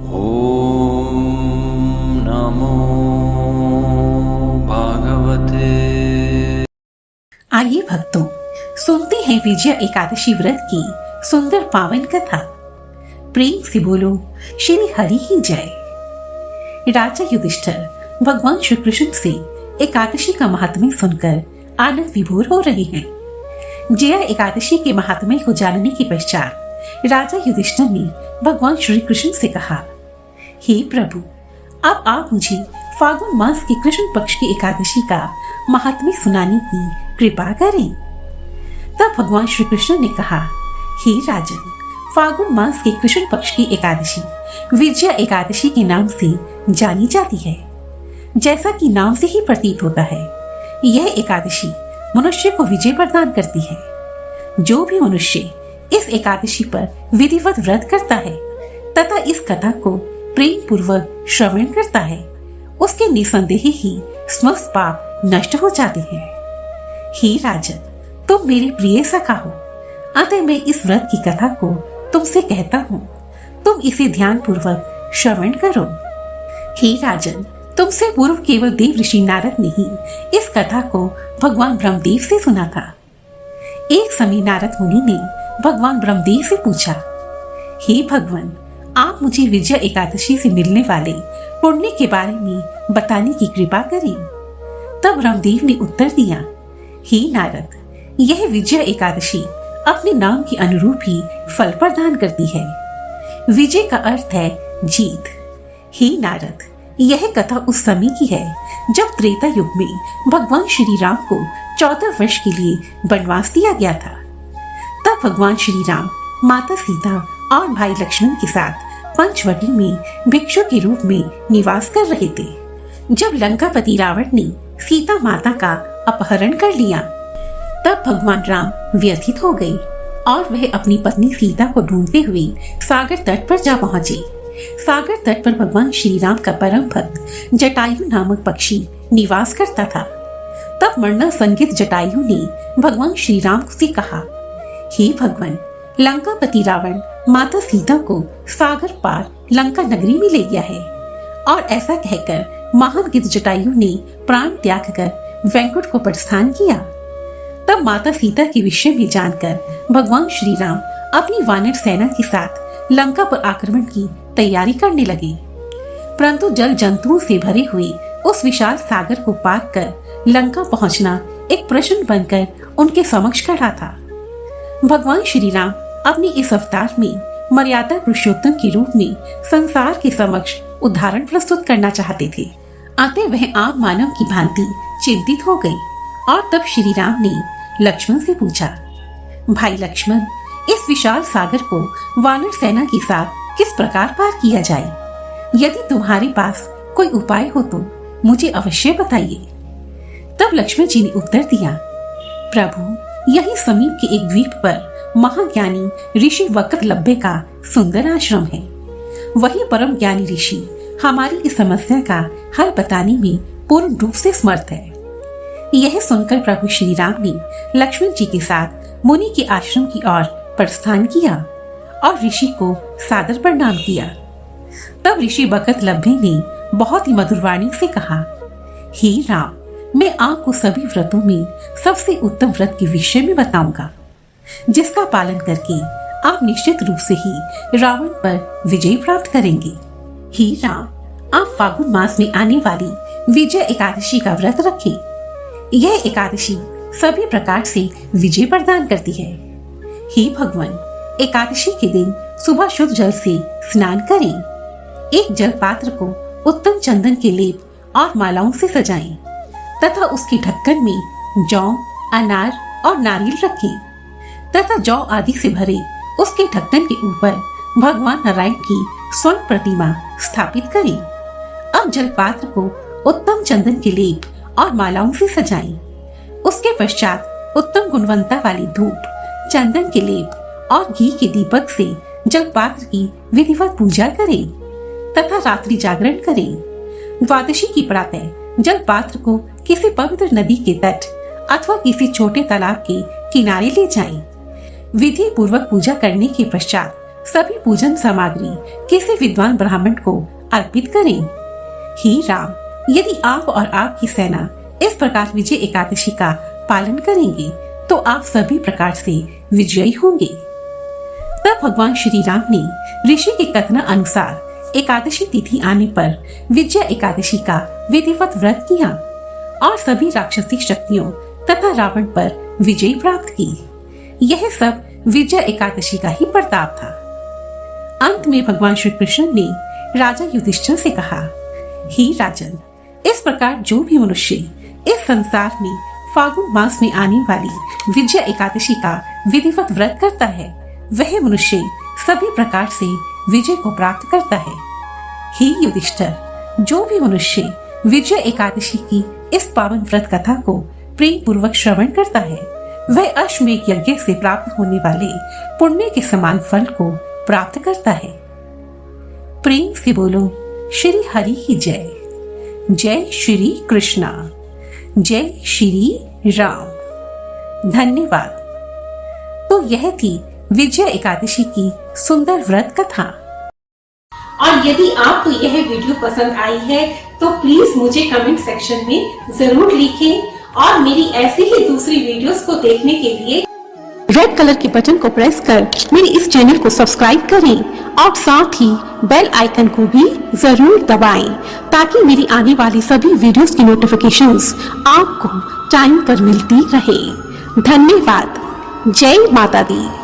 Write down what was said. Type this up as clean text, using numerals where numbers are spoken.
ॐ नमो भगवते। आइए भक्तों, सुनते हैं विजय एकादशी व्रत की सुंदर पावन कथा। प्रेम से बोलो श्री हरि की जय। राजा युधिष्ठिर भगवान श्री कृष्ण से एकादशी का महात्म्य सुनकर आनंद विभोर हो रहे हैं। जया एकादशी के महात्म्य को जानने के पश्चात राजा युधिष्ठिर ने भगवान श्री कृष्ण से कहा, हे प्रभु, अब आप मुझे फागुन मास की कृष्ण पक्ष की एकादशी का महात्म्य सुनाने की कृपा करें। तब भगवान श्री कृष्ण ने कहा, हे राजन, फागुन मास के कृष्ण पक्ष की एकादशी विजया एकादशी के नाम से जानी जाती है। जैसा कि नाम से ही प्रतीत होता है, यह एकादशी मनुष्य को विजय प्रदान करती है। जो भी मनुष्य इस एकादशी पर विधिवत व्रत करता है तथा इस कथा को प्रेम पूर्वक श्रवण करता है, उसके निसंदेह ही समस्त पाप नष्ट हो जाते हैं। हे राजन, तुम मेरे प्रिय सखा हो, अतः मैं इस व्रत की कथा को तुमसे कहता हूँ, तुम इसे ध्यान पूर्वक श्रवण करो। हे राजन, तुमसे पूर्व केवल देव ऋषि नारद ने ही इस कथा को भगवान ब्रह्मदेव से सुना था। एक समय नारद मुनि ने भगवान ब्रह्मदेव से पूछा, हे भगवान, आप मुझे विजया एकादशी से मिलने वाले पुण्य के बारे में बताने की कृपा करें। तब ब्रह्मदेव ने उत्तर दिया, हे नारद, यह विजया एकादशी अपने नाम के अनुरूप ही फल प्रदान करती है। विजय का अर्थ है जीत। हे नारद, यह कथा उस समय की है जब त्रेता युग में भगवान श्री राम को 14 वर्ष के लिए वनवास दिया गया था। तब भगवान श्री राम माता सीता और भाई लक्ष्मण के साथ पंचवटी में भिक्षु के रूप में निवास कर रहे थे। जब लंकापति रावण ने सीता माता का अपहरण कर लिया, तब भगवान राम व्यथित हो गए और वह अपनी पत्नी सीता को ढूंढते हुए सागर तट पर जा पहुंचे। सागर तट पर भगवान श्री राम का परम भक्त जटायु नामक पक्षी निवास करता था। तब मरना संगित जटायु ने भगवान श्री राम से कहा, हे भगवान, लंकापति रावण माता सीता को सागर पार लंका नगरी में ले गया है। और ऐसा कहकर महान गिद्ध जटायु ने प्राण त्याग कर वैकुंठ को प्रस्थान किया। तब माता सीता के विषय में जानकर भगवान श्री राम अपनी वानर सेना के साथ लंका पर आक्रमण की तैयारी करने लगे। परंतु जल जंतुओं से भरे हुए उस विशाल सागर को पार कर लंका पहुंचना एक प्रश्न बनकर उनके समक्ष खड़ा था। भगवान श्री राम अपने इस अवतार में मर्यादा पुरुषोत्तम के रूप में संसार के समक्ष उदाहरण प्रस्तुत करना चाहते थे। अतः वह आम मानव की भांति चिंतित हो गई और तब श्री राम ने लक्ष्मण से पूछा, भाई लक्ष्मण, इस विशाल सागर को वानर सेना के साथ किस प्रकार पार किया जाए? यदि तुम्हारे पास कोई उपाय हो तो मुझे अवश्य बताइए। तब लक्ष्मण जी ने उत्तर दिया, प्रभु, यही समीप के एक द्वीप पर महाज्ञानी ऋषि वक्रलभ्य का सुंदर आश्रम है। वही परम ज्ञानी ऋषि हमारी इस समस्या का हल बताने में पूर्ण रूप से समर्थ है। यह सुनकर प्रभु श्री राम ने लक्ष्मण जी के साथ मुनि के आश्रम की ओर प्रस्थान किया और ऋषि को सादर प्रणाम किया। तब ऋषि वक्रलभ्य ने बहुत ही मधुर वाणी से कहा, हे राम, मैं आपको सभी व्रतों में सबसे उत्तम व्रत के विषय में बताऊंगा, जिसका पालन करके आप निश्चित रूप से ही रावण पर विजय प्राप्त करेंगे। हे राम, आप फागुन मास में आने वाली विजय एकादशी का व्रत रखें। यह एकादशी सभी प्रकार से विजय प्रदान करती है। हे भगवान, एकादशी के दिन सुबह शुद्ध जल से स्नान करें। एक जल पात्र को उत्तम चंदन के लेप और मालाओं से सजाएं तथा उसके ढक्कन में जौ, अनार और नारियल रखें तथा जौ आदि से भरे उसके ढक्कन के ऊपर भगवान नारायण की स्वर्ण प्रतिमा स्थापित करें। अब जल पात्र को उत्तम चंदन के लेप और मालाओं से सजाएं। उसके पश्चात उत्तम गुणवत्ता वाली धूप, चंदन के लेप और घी के दीपक से जल पात्र की विधिवत पूजा करें तथा रात्रि जागरण करें। द्वादशी की प्रातः जल पात्र को किसी पवित्र नदी के तट अथवा किसी छोटे तालाब के किनारे ले जाएं। विधि पूर्वक पूजा करने के पश्चात सभी पूजन सामग्री किसी विद्वान ब्राह्मण को अर्पित करें। हे राम, यदि आप और आपकी सेना इस प्रकार विजय एकादशी का पालन करेंगे तो आप सभी प्रकार से विजयी होंगे। तब भगवान श्री राम ने ऋषि के कथन अनुसार एकादशी तिथि आने पर विजय एकादशी का विधिवत व्रत किया और सभी राक्षसी शक्तियों तथा रावण पर विजय प्राप्त की। यह सब विजय एकादशी का ही प्रताप था। अंत में भगवान श्री कृष्ण ने राजा युधिष्ठिर से कहा, हे राजन, इस प्रकार जो भी मनुष्य इस संसार में फागुन मास में आने वाली विजय एकादशी का विधिवत व्रत करता है, वह मनुष्य सभी प्रकार से विजय को प्राप्त करता है। हे युधिष्ठिर, जो भी मनुष्य विजय एकादशी की इस पावन व्रत कथा को प्रेम पूर्वक श्रवण करता है, वह अश्वमेध यज्ञ से प्राप्त होने वाले पुण्य के समान फल को प्राप्त करता है। प्रेम से बोलो श्री हरि की जय। जय श्री कृष्णा, जय श्री राम। धन्यवाद। तो यह थी विजय एकादशी की सुंदर व्रत कथा। और यदि आपको यह वीडियो पसंद आई है तो प्लीज मुझे कमेंट सेक्शन में जरूर लिखें और मेरी ऐसी ही दूसरी वीडियोस को देखने के लिए रेड कलर के बटन को प्रेस कर मेरे इस चैनल को सब्सक्राइब करें और साथ ही बेल आइकन को भी जरूर दबाएं ताकि मेरी आने वाली सभी वीडियोस की नोटिफिकेशंस आपको टाइम पर मिलती रहे। धन्यवाद। जय माता दी।